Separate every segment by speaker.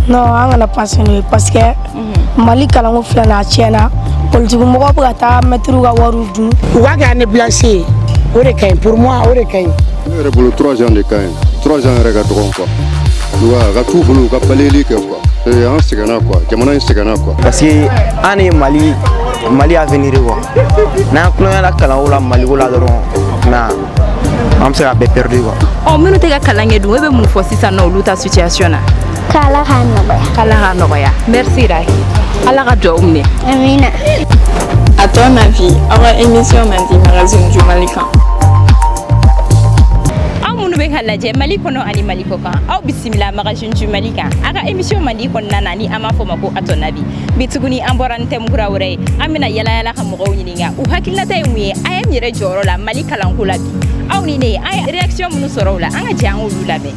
Speaker 1: Non, on n'a pas signé parce que Mali kalangu filana tiɲɛna politique mɔgɔ bɛ ka taa maitre ka wariw dun.
Speaker 2: U ka k'an déplacer o de ka ɲi pour moi o de ka ɲi.
Speaker 3: Ne yɛrɛ bolo 3 ans de ka ɲi 3 ans yɛrɛ ka dɔgɔn quoi. A ka t'u bolo u ka balayeli kɛ quoi. An sɛgɛnna quoi jamana in sɛgɛnna quoi.
Speaker 4: Parce que an ye Mali avenir quoi. N'an kulonkɛla kalanko la Maliko la dɔrɔn an bɛ se ka bɛɛ perdu quoi.
Speaker 5: Minnu tɛ ka kalan kɛ dun e bɛ mun fɔ sisan nɔ olu ta situation na?
Speaker 6: K'Ala k'a nɔgɔya.
Speaker 5: K'Ala k'a nɔgɔya. Merci Rahi. Ala ka duwawu minɛ.
Speaker 6: Amina.
Speaker 7: À ton avis, aw ka émission man di magazine du Mali kan?
Speaker 5: Aw minnu bɛ ka lajɛ Mali kɔnɔ ani Mali kɔ kan, aw bisimila magazine du Mali kan. A ka émission man di kɔnɔna na ni an b'a fɔ ma ko à ton avis. Bi tuguni an bɔra ni thème kura wɛrɛ ye. An bɛna yala ka mɔgɔw ɲininka u hakilinata ye mun ye a ye yɛrɛ jɔyɔrɔ la Mali kalanko la bi. Aw ni ne an ye réaction minnu sɔrɔ o la an ka jɛ an k'olu lamɛn.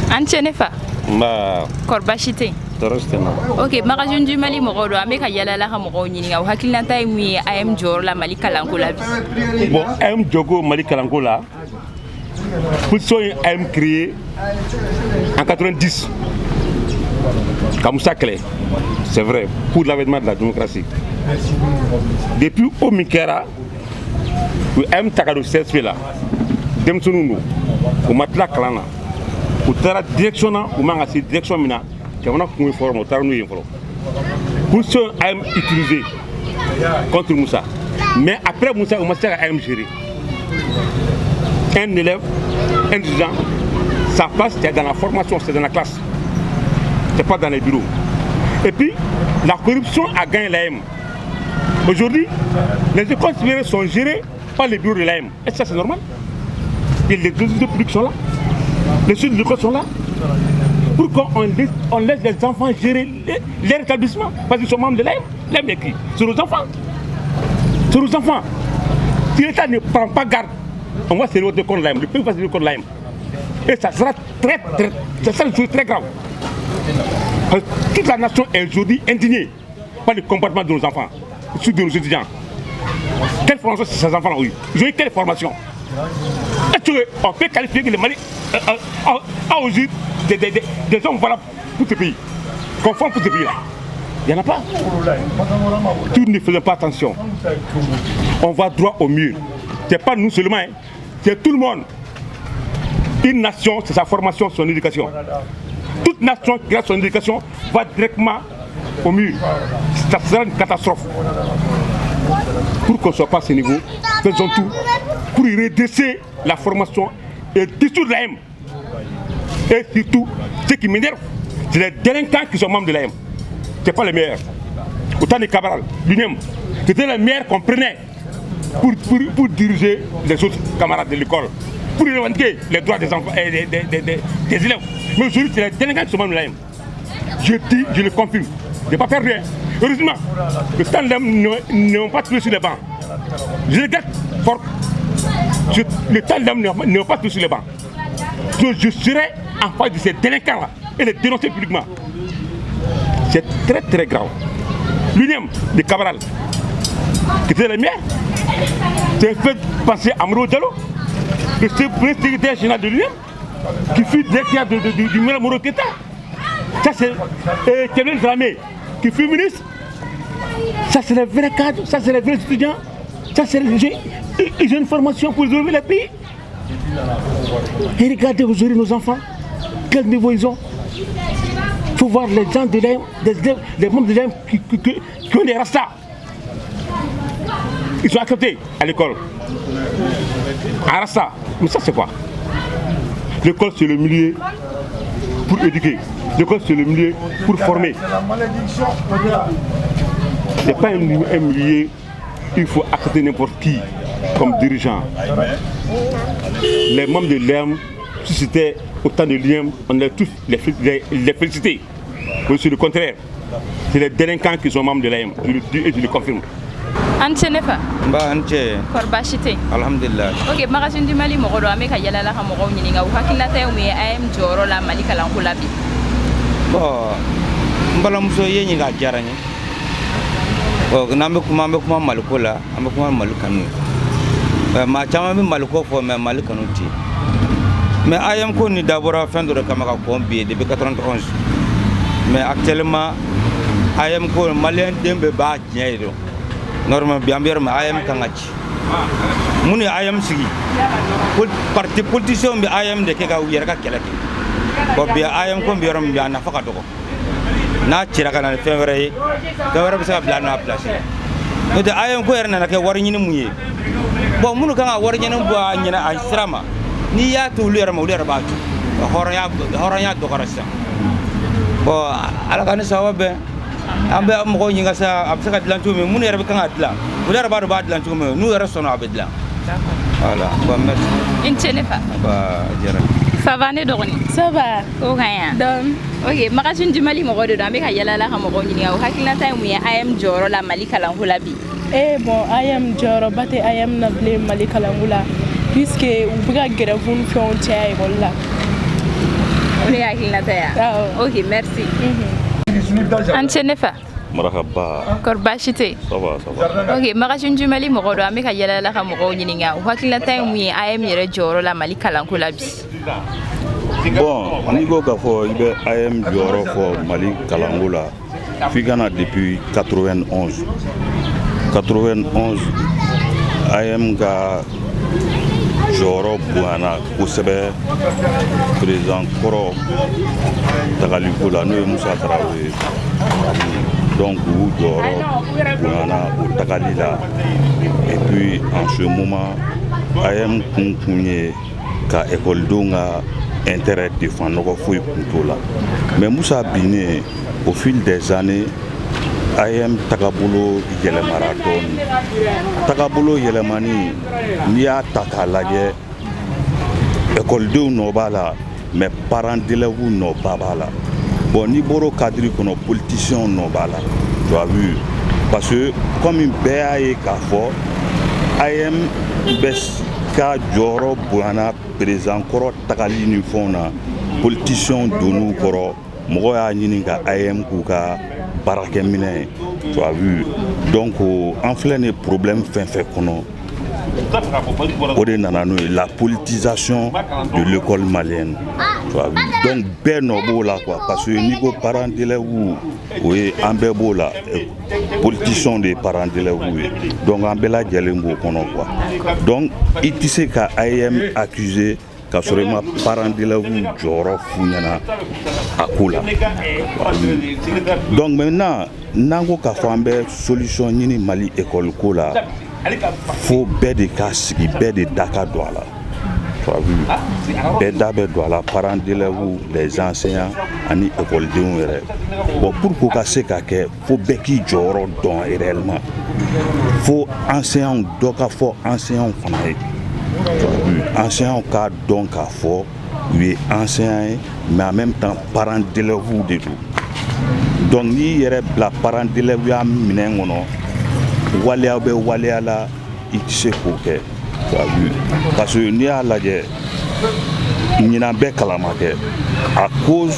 Speaker 5: An cɛ ne fa.
Speaker 8: Nba.
Speaker 5: Kɔri baasi tɛ yen?
Speaker 8: Tɔɔrɔ si tɛ n na.
Speaker 5: Ok, magazine du Mali mɔgɔw don an bɛ ka yala ka mɔgɔw ɲininka u hakilinata ye mun ye AM jɔyɔrɔ la Mali kalanko la bi.
Speaker 8: Bon, AM jɔgo Mali kalanko la position ye AM créé en 90 ka Musa kɛlɛ c'est vrai pour l'avènement de la démocratie. Depuis o min kɛra u AM ta ka don CSP la denmisɛnninw don u ma tila kalan na u taara direction na u man ka se direction min na jamana kun ye fɔlɔ ma u taara n'u ye fɔlɔ position AM utilisé contre Moussa mais après Moussa on ma se ka AM gérer un élève un étudiant sa place c'est dans la formation c'est dans la classe c'est pas dans les bureaux et puis la corruption a gagné l'AM aujourd'hui les écoles supérieures sont gérées par les bureaux de l'AM est-ce que ça c'est normal? Et les études publiques sont là, les études de l'école sont là. Pourquoi on laisse les enfants gérer leur établissement? Parce qu'ils sont membres de l'AM. L'AM est qui? C'est nos enfants. C'est nos enfants. Si l'État ne prend pas garde, on va se révolter contre l'AM. Le pays va se révolter contre l'AM. Et ça sera ça sera une chose très grave. Parce que toute la nation est aujourd'hui indignée par le comportement de nos enfants, surtout de nos étudiants. Quelle formation ces enfants ont eu? Ils ont eu quelle formation? Est-ce qu'on peut qualifier que le Mali a aujourd'hui des hommes valables pour ce pays, conformes pour ce pays-là? Il n'y en a pas. Tous ne faisons pas attention. On va droit au mur. Ce n'est pas nous seulement, hein. C'est tout le monde. Une nation, c'est sa formation, son éducation. Toute nation qui a son éducation va directement au mur. Ça sera une catastrophe. Pour qu'on ne soit pas à ce niveau, faisons tout pour y redresser la formation et dissoudre l'AM. Et surtout, ce qui m'énerve, c'est les délinquants qui sont membres de l'AM. Ce n'est pas les meilleurs. Autant de Cabral, lui-même, c'était les meilleurs qu'on prenait pour diriger les autres camarades de l'école, pour revendiquer les droits des enfants et des élèves. Mais aujourd'hui, c'est les délinquants qui sont membres de l'AM. Je dis, je le confirme. Je n'ai pas perdu. Heureusement, les Tandem n'ont pas tué sur les bancs. Je regrette fort. Les Tandem n'ont pas tué sur les bancs. Je serai en face de ces délinquants-là et les dénoncer publiquement. C'est très très grave. L'union de Cabral, qui était le mien, c'est fait passer à Moro Diallo, le secrétaire général de l'union, qui fut directeur du maire Moro Keta. Ça c'est Kevin Dramé, qui fut ministre. Ça c'est les vrais cadres, ça c'est les vrais étudiants. Ça c'est ils ont une formation pour résolver le pays. Et regardez aujourd'hui nos enfants, quel niveau ils ont. Il faut voir les gens de l'AM, les membres de l'AM qui ont des rastas. Ils sont acceptés à l'école. Un rasta. Mais ça c'est quoi? L'école c'est le milieu pour éduquer. L'école c'est le milieu pour former. Ce n'est pas un milieu où il faut accepter n'importe qui comme dirigeant. Les membres de l'AM, si c'était autant de liens, on allait tous les féliciter. Mais c'est le contraire. C'est les délinquants qui sont membres de l'AM. Je le dis et je le confirme.
Speaker 5: Ance nefa?
Speaker 4: Ba ance.
Speaker 5: Kɔri baasi tɛ yen?
Speaker 4: Alhamdulillah.
Speaker 5: Ok, magazine du Mali mɔgɔ don an bɛ ka yalala ka mɔgɔw ɲininka u hakilinata ye mun ye AM jɔyɔrɔ la Mali kalanko la bi?
Speaker 4: Bon, n balimamuso i ye ɲininka a diyara n ye. Bon, n'an bɛ kuma Maliko la, an bɛ kuma Mali kanu. Maa caman bɛ Maliko fɔ mais Mali kanu tɛ yen. Mais AM ko nin dabɔra fɛn dɔ de kama ka kɔn bi ye depuis 91. mais actuellement ayam ko malien dembe ba nyaido normal biambier ma ayam kangachi muni ayam sigi parti politicien bi ayam de ke ga wiyar ka kelake bo bi ayam ko biyorum bi ana faka doko na cira kana fevrier bi sa bla na place no de ayam ko yerna ke war nyini muye bo munu kanga war nyini bo nyina asrama ni ya to lera ma lera ba tu horanya do karasa bo ala kan sawabe ambe mo nyinga sa absaka dilantu me munu yerbe kanga dila lera ba do ba dilantu me nu yera sono abedla voilà bon merci
Speaker 5: Inchenefa
Speaker 4: ba jara
Speaker 5: ça va ne dogoni
Speaker 7: Ça va.
Speaker 5: ko kaya
Speaker 7: Donc,
Speaker 5: ok magazine du Mali mo godo ambe ka yala la ka mo goni nga hakilina tay mu ya ayam joro la Mali kalan hulabi
Speaker 7: bon, I am Joro, but I am not blame Malika Langula. Puisque vous pouvez get a phone from Chai or la.
Speaker 5: on est hakilina tay ok merci Anchenefa
Speaker 6: Marhaba.
Speaker 5: Korbashite
Speaker 6: Ça va.
Speaker 5: ok magazine du Mali mo godo ambe ka yala la ka mo goni nga hakilina tay mu ya ayam yere joro la Mali kalan hulabi
Speaker 6: Bon, ni ko ka fɔ i bɛ AM jɔyɔrɔ fɔ Mali kalanko la f'i ka na depuis 91. 91 AM ka jɔyɔrɔ bonyana kosɛbɛ président kɔrɔ tagaliko la n'o ye Musa Tarawele. Donc u jɔyɔrɔ bonyana o tagali la et puis en ce moment AM kun ye ka écoledenw ka intérêt défend nɔgɔ foyi kun t'o la mais Musa binnen au fil des années AM tagabolo yɛlɛmara dɔɔni tagabolo yɛlɛmani n'i y'a ta k'a lajɛ écoledenw nɔ b'a la mais parents d'élèves nɔ ba b'a la bon n'i bɔra o cadre kɔnɔ politiciens nɔ b'a la tu as vu parce que comme bɛɛ y'a ye k'a fɔ AM bɛ ka jɔyɔrɔ bonyana président kɔrɔ tagali ni fɛnw na politiciens donn'u kɔrɔ mɔgɔ y'a ɲini ka AM k'u ka baarakɛminɛ ye tu as vu donc an filɛ nin problème fɛn fɛn kɔnɔ o de nana n'o ye la politisation de l'école malienne tu as vu donc bɛɛ nɔ b'o la quoi parce que n'i ko parents d'élèves o ye an bɛɛ b'o la politiciens de parents d'élèves ye donc an bɛɛ lajɛlen b'o kɔnɔ quoi donc i tɛ se ka AM accuser ka sɔrɔ i ma parents d'élèves jɔyɔrɔ f'u ɲɛna a ko la donc maintenant n'an ko k'a fɔ an bɛ solution ɲini Mali école ko la fo bɛɛ de ka sigi bɛɛ de da ka don a la tu as vu bɛɛ da bɛ don a la parents d'élèves les enseignants ani écoledenw yɛrɛ bon pour que ka se ka kɛ fo bɛɛ k'i jɔyɔrɔ dɔn réellement fo enseignants dɔ ka fɔ enseignants fana ye tu as vu enseignants k'a dɔn k'a fɔ u ye enseignants ye mais en même temps parents d'élèves de don donc n'i yɛrɛ bila parents d'élèves ya minɛn kɔnɔ waleya bɛ waleya la i tɛ se k'o kɛ tu as vu parce que n'i y'a lajɛ ɲinan bɛɛ kalama kɛ à cause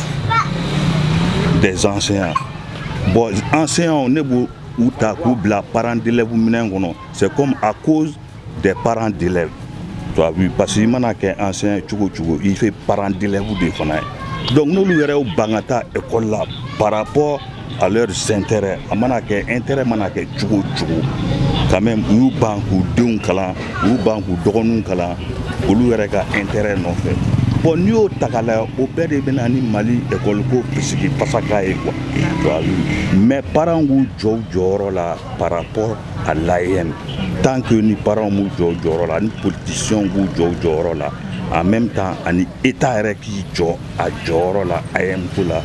Speaker 6: des enseignants bon enseignants ne b'u ta k'u bila parents d'élèves minɛn kɔnɔ c'est comme à cause des parents d'élèves tu as vu parce que i mana kɛ enseignant cogo cogo i fait parents d'élèves de fana ye donc n'olu yɛrɛ y'u ban ka taa école la par rapport à leurs intérêts a mana kɛ intérêt mana kɛ cogo cogo quand même u y'u ban k'u denw kalan u y'u ban k'u dɔgɔninw kalan olu yɛrɛ ka intérêt nɔfɛ bon n'i y'o ta k'a lajɛ o bɛɛ de bɛ na ni Mali école ko sigi pasaka ye quoi tu as vu mais parents k'u jɔ u jɔyɔrɔ la par rapport à l'AM tant que ni parents m'u jɔ u jɔyɔrɔ la ni politiciens k'u jɔ u jɔyɔrɔ la en même temps ani état yɛrɛ k'i jɔ a jɔyɔrɔ la AM ko la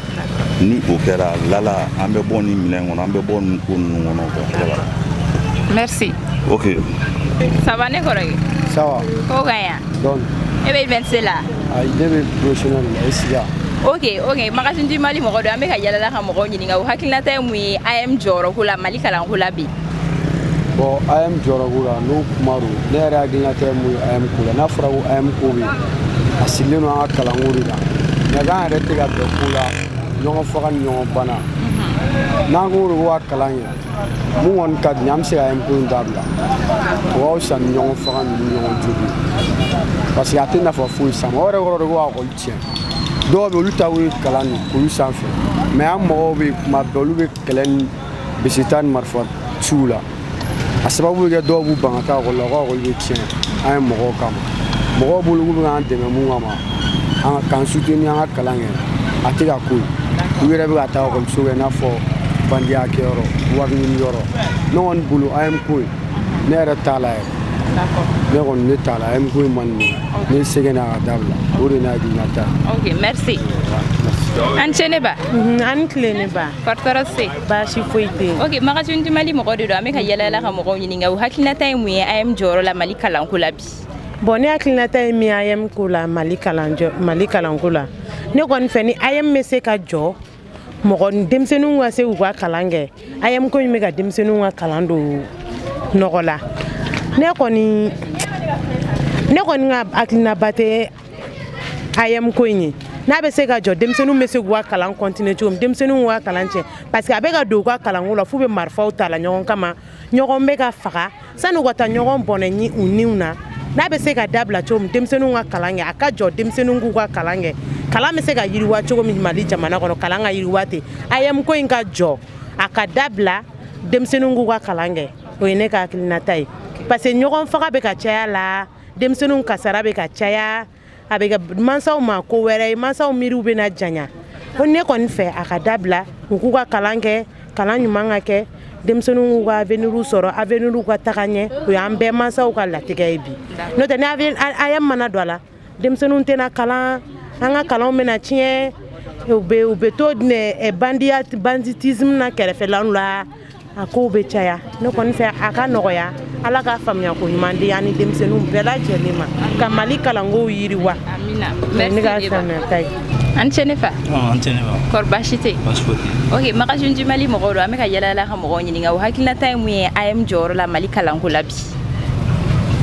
Speaker 6: ni o kɛra lala an bɛ bɔ ni minɛn kɔnɔ an bɛ bɔ nin ko ninnu kɔnɔ quoi
Speaker 5: merci
Speaker 6: ok
Speaker 5: ça va ne kɔrɔkɛ
Speaker 9: ça va
Speaker 5: ko kaya
Speaker 9: donc
Speaker 5: e bɛ université la
Speaker 9: ne bɛ professionnel la SIA
Speaker 5: ok magazine du Mali mɔgɔ dɔ an bɛ ka yalala ka mɔgɔw ɲininka o hakilinata ye mun ye AM jɔyɔrɔ ko la Mali kalanko la bi
Speaker 9: bon AM jɔyɔrɔ ko la n'o kuma don ne yɛrɛ hakilinata ye mun ye AM ko la n'a fɔra ko AM ko bɛ a sigilen don an ka kalanko de la mais k'an yɛrɛ tɛ ka bɛn ko la ɲɔgɔn faga ni ɲɔgɔn bana n'an ko de ko ka kalan kɛ mun kɔni ka di an bɛ se ka AM ko in dabila o ka fisa ni ɲɔgɔn faga ni ɲɔgɔn jogin parce que a tɛ nafa foyi s'an ma o yɛrɛ kɔrɔ de ko ka ekɔli tiɲɛ dɔw bɛ olu ta ye kalan de olu sanfɛ mɛ an mɔgɔw bɛ kuma bɛɛ olu bɛ kɛlɛ ni bisita ni marifa ciw la a sababu bɛ kɛ dɔw b'u ban ka taa ekɔli la u ka ekɔli bɛ tiɲɛ an ye mɔgɔw kama mɔgɔw bolo k'u bɛ k'an dɛmɛ mun kama k'an soutenir an ka kalan kɛ a tɛ ka ko ye u yɛrɛ bɛ ka taa ekɔliso kɛ i n'a fɔ bandiya kɛyɔrɔ wari ɲini yɔrɔ ne kɔni bolo an ye ko ye ne yɛrɛ t'a la yɛrɛ ne kɔni ne t'a la an ye ko in man ne sɛgɛn n'a ka dabila o de n'a hakilina ta
Speaker 5: ok merci an ce ne ba
Speaker 10: an tile ne ba
Speaker 5: kɔrɔtɔrɔ se
Speaker 10: baasi foyi tɛ yen
Speaker 5: ok magazine du Mali mɔgɔ de don an bɛ ka yala ka mɔgɔw ɲininka u hakilinata ye mun ye AM jɔyɔrɔ la Mali kalanko la bi
Speaker 10: bon ne hakilinata ye min AM ko la Mali kalanko la ne kɔni fɛ ni AM bɛ se ka jɔ mɔgɔ denmisɛnninw ka se k'u ka kalan kɛ AM ko in bɛ ka denmisɛnninw ka kalan don nɔgɔ la ne kɔni ka hakilinaba tɛ AM ko in ye n'a bɛ se ka jɔ denmisɛnninw bɛ se k'u ka kalan continuer cogo min denmisɛnninw ka kalan tiɲɛ parce que a bɛ ka don u ka kalanko la f'u bɛ marifaw ta la ɲɔgɔn kama ɲɔgɔn bɛ ka faga sani u ka taa ɲɔgɔn bɔnɛ u niw na n'a bɛ se ka dabila cogo min denmisɛnninw ka kalan kɛ a ka jɔ denmisɛnninw k'u ka kalan kɛ kalan bɛ se ka yiriwa cogo min Mali jamana kɔnɔ kalan ka yiriwa ten AM ko in ka jɔ a ka dabila denmisɛnninw k'u ka kalan kɛ o ye ne ka hakilinata ye parce que ɲɔgɔn faga bɛ ka caya la denmisɛnninw kasara bɛ ka caya a bɛ kɛ mansaw ma ko wɛrɛ ye mansaw miiriw bɛ na janya ko ne kɔni fɛ a ka dabila u k'u ka kalan kɛ kalan ɲuman ka kɛ denmisɛnninw ka avenir sɔrɔ avenir ka taga ɲɛ o y'an bɛɛ mansaw ka latigɛ ye bi n'o tɛ ni AM mana don a la denmisɛnninw tɛna kalan an ka kalanw bɛna tiɲɛ u bɛ to banditisme na kɛrɛfɛlanw la a kow bɛ caya ne kɔni fɛ a ka nɔgɔya Ala ka faamuya ko ɲuman di ani denmisɛnninw bɛɛ lajɛlen ma ka Mali kalanko yiriwa
Speaker 5: amina
Speaker 10: ne ka faamuyata ye
Speaker 5: an ce ne fa
Speaker 11: an tɛ ne ba
Speaker 5: kɔri baasi tɛ yen
Speaker 11: baasi foyi tɛ yen
Speaker 5: ok magazine du Mali mɔgɔw don an bɛ ka yala ka mɔgɔw ɲininka u hakilinata ye mun ye AM jɔyɔrɔ la Mali kalanko la bi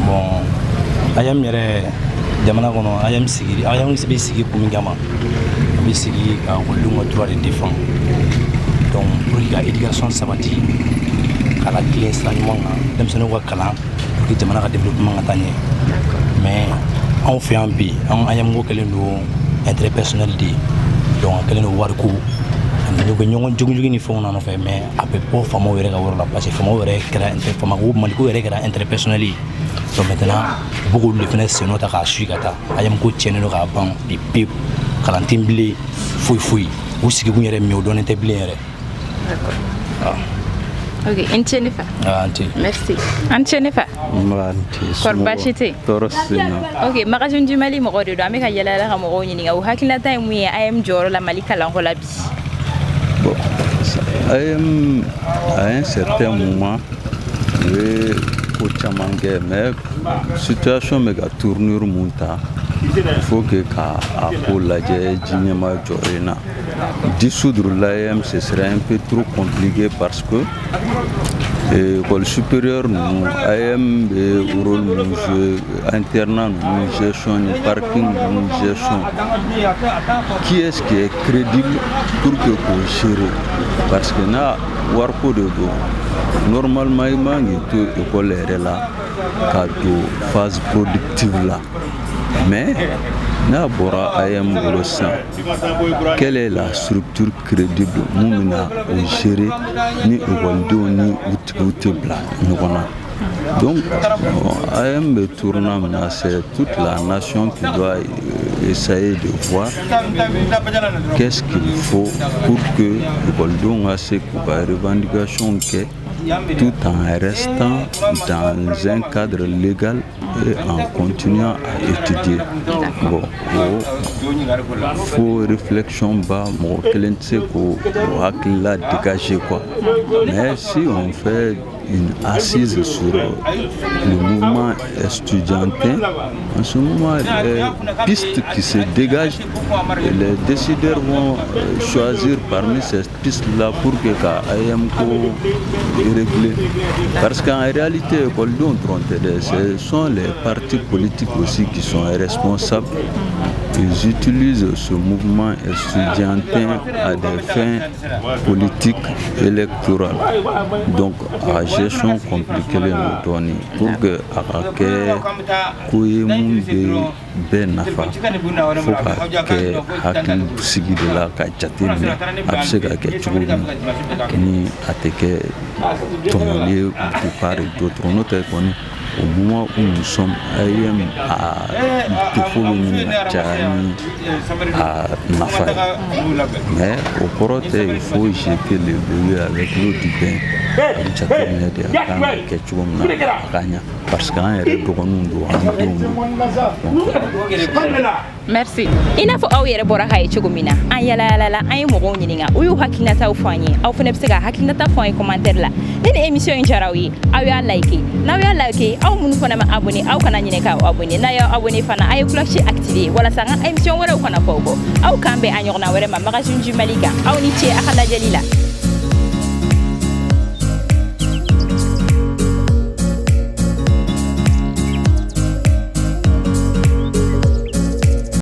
Speaker 11: bon AM yɛrɛ jamana kɔnɔ AM bɛ sigi kun min kama a bɛ sigi ka ekɔlidenw ka droit de défend donc pour que ka éducation sabati ka la tilen sira ɲuman kan denmisɛnninw ka kalan pour que jamana ka développement ka taa ɲɛ mais anw fɛ yan bi an AM ko kɛlen don intérêt personnel de ye donc a kɛlen don wariko ani u bɛ ɲɔgɔn joginjogin ni fɛnw na nɔfɛ mais a bɛ bɔ faamaw yɛrɛ ka yɔrɔ la parce que faamaw yɛrɛ kɛra Maliko yɛrɛ kɛra intérêt personnel ye donc maintenant u bɛ k'olu de fana sen nɔ ta k'a suit ka taa AM ko tiɲɛnen don k'a ban bi pewu kalan tɛ bilen foyi foyi u sigikun yɛrɛ min o dɔnnen tɛ bilen yɛrɛ.
Speaker 5: ok n ce ne fa merci an ce ne fa kɔri baasi tɛ yen ok magazine du Mali mɔgɔw de don an bɛ ka yala ka mɔgɔw ɲininka u hakilinata ye mun ye AM jɔyɔrɔ la Mali kalanko la bi
Speaker 6: bon AM à un certain moment u ye ko caman kɛ mais situation bɛ ka tournure mun ta il faut que ka a ko lajɛ diɲɛma jɔyɔrɔ na dissoudre l'AM ce serait un peu trop compliqué parce que école supérieure nous AM bɛ rôle nous jouer internat nous gestion ni parking nous gestion qui est-ce qui est crédible pour que ko gérer parce que na warko de do normalement il manque to école yɛrɛ la ka do phase productive la mais n'a bɔra AM bolo sisan quelle est la structure crédible mun bɛna o gérer ni ekɔlidenw ni u tigiw tɛ bila ɲɔgɔn na donc AM bɛ tournant min na c'est toute la nation qui doit essayer de voir qu'est-ce qu'il faut pour que ekɔlidenw ka se k'u ka revendication kɛ tout en restant dans un cadre légal et en continuant à étudier. Bon, faut réflexion bas, mon client c'est qu'on va dégager quoi. Mais si on fait une assise sur le mouvement estudiantin, en ce moment, les pistes qui se dégagent, les décideurs vont choisir parmi ces pistes-là pour que l'AMCO est réglé. Parce qu'en réalité, ce sont les partis politiques aussi qui sont responsables
Speaker 12: ils utilisent ce mouvement estudiantin à des fins politiques électorales. Donc, à gestion compliquée les notoni pour que Arake Kouyemunde Benafa faut que Hakim Sigi de la Kachatine Absega Ketchouni ni Ateke Tonolé ou part et d'autres notes au moment où nous sommes à Tufoulouni, à Nafay. Mais au Korote, il faut jeter le bébé avec l'eau du bain. Parce qu'un est
Speaker 5: merci. Ina fo aw yere bora hay chugumina an yala ay mo gonyininga uyu hakinata ufanye aw fene psega hakinata fanye commentaire la ni émission jarawi aw ya like na ya like aw mun fona ma abonné aw kana nyine ka abonné na ya abonné fana ay cloche activer wala sanga émission wara ko na fogo aw kambe anyogna wara ma magazine du malika aw ni tie akala jalila